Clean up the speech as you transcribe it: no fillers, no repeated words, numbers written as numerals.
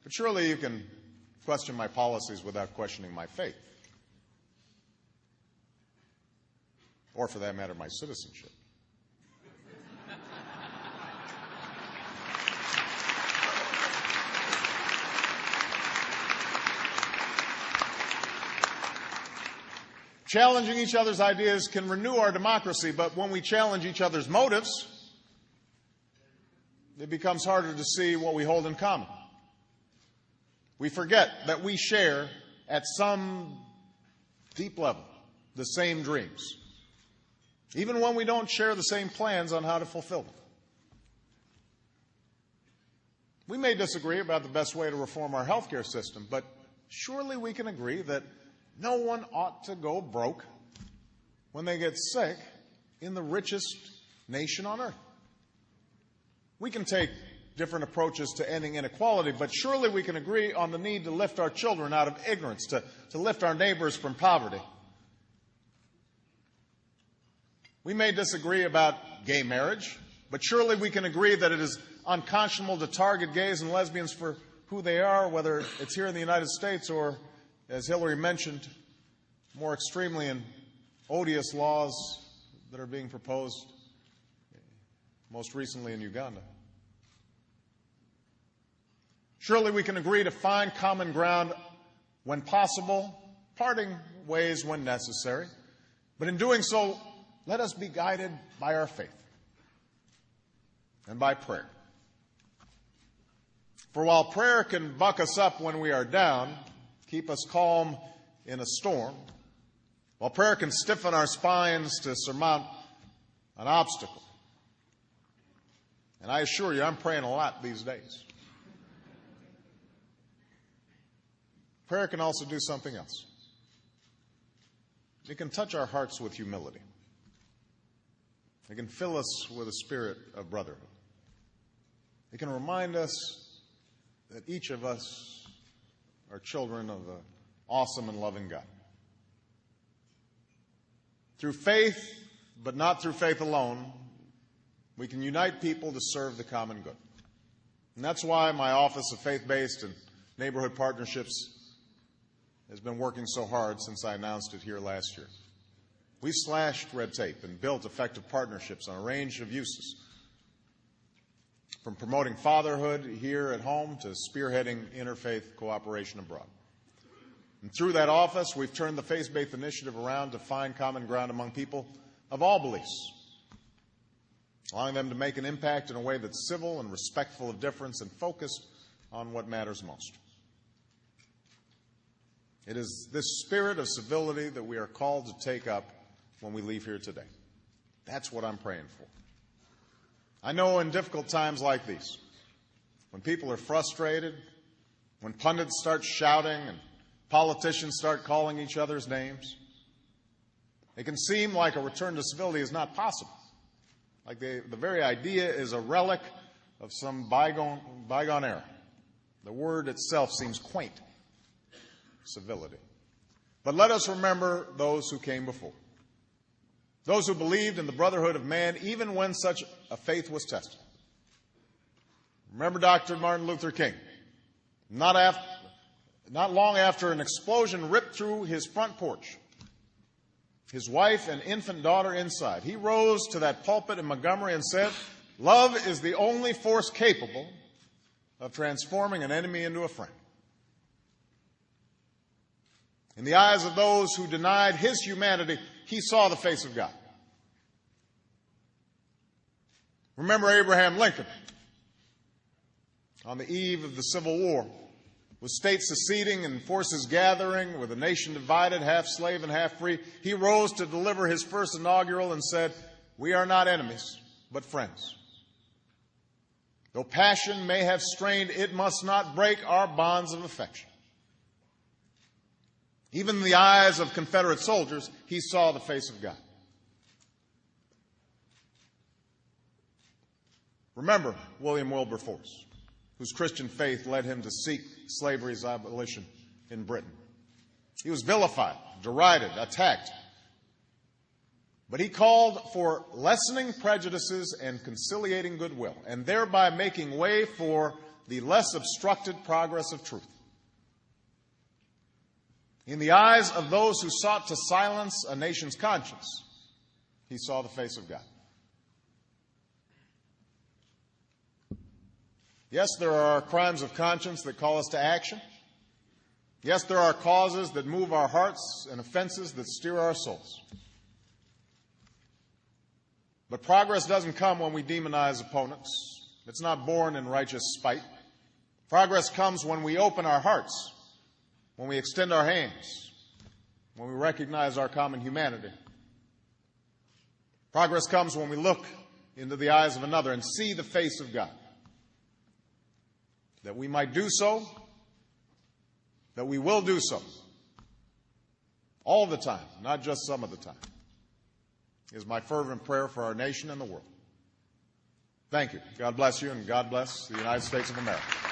But surely you can question my policies without questioning my faith. Or, for that matter, my citizenship. Challenging each other's ideas can renew our democracy, but when we challenge each other's motives, it becomes harder to see what we hold in common. We forget that we share, at some deep level, the same dreams, even when we don't share the same plans on how to fulfill them. We may disagree about the best way to reform our healthcare system, but surely we can agree that no one ought to go broke when they get sick in the richest nation on earth. We can take different approaches to ending inequality, but surely we can agree on the need to lift our children out of ignorance, to lift our neighbors from poverty. We may disagree about gay marriage, but surely we can agree that it is unconscionable to target gays and lesbians for who they are, whether it's here in the United States or, as Hillary mentioned, more extremely and odious laws that are being proposed, most recently in Uganda. Surely we can agree to find common ground when possible, parting ways when necessary. But in doing so, let us be guided by our faith and by prayer. For while prayer can buck us up when we are down, keep us calm in a storm, while prayer can stiffen our spines to surmount an obstacle, and I assure you, I'm praying a lot these days, prayer can also do something else. It can touch our hearts with humility. It can fill us with a spirit of brotherhood. It can remind us that each of us are children of an awesome and loving God. Through faith, but not through faith alone, we can unite people to serve the common good. And that's why my Office of Faith-Based and Neighborhood Partnerships has been working so hard since I announced it here last year. We slashed red tape and built effective partnerships on a range of uses, from promoting fatherhood here at home to spearheading interfaith cooperation abroad. And through that office, we've turned the faith-based initiative around to find common ground among people of all beliefs, allowing them to make an impact in a way that's civil and respectful of difference and focused on what matters most. It is this spirit of civility that we are called to take up when we leave here today. That's what I'm praying for. I know in difficult times like these, when people are frustrated, when pundits start shouting and politicians start calling each other's names, it can seem like a return to civility is not possible. Like the very idea is a relic of some bygone era. The word itself seems quaint. Civility. But let us remember those who came before. Those who believed in the brotherhood of man even when such a faith was tested. Remember Dr. Martin Luther King. Not long after an explosion ripped through his front porch, his wife and infant daughter inside, he rose to that pulpit in Montgomery and said, "Love is the only force capable of transforming an enemy into a friend." In the eyes of those who denied his humanity, he saw the face of God. Remember Abraham Lincoln. On the eve of the Civil War, with states seceding and forces gathering, with a nation divided, half slave and half free, he rose to deliver his first inaugural and said, "We are not enemies, but friends. Though passion may have strained, it must not break our bonds of affection." Even in the eyes of Confederate soldiers, he saw the face of God. Remember William Wilberforce, whose Christian faith led him to seek slavery's abolition in Britain. He was vilified, derided, attacked. But he called for lessening prejudices and conciliating goodwill, and thereby making way for the less obstructed progress of truth. In the eyes of those who sought to silence a nation's conscience, he saw the face of God. Yes, there are crimes of conscience that call us to action. Yes, there are causes that move our hearts and offenses that steer our souls. But progress doesn't come when we demonize opponents. It's not born in righteous spite. Progress comes when we open our hearts, when we extend our hands, when we recognize our common humanity. Progress comes when we look into the eyes of another and see the face of God. That we might do so, that we will do so, all the time, not just some of the time, is my fervent prayer for our nation and the world. Thank you. God bless you, and God bless the United States of America.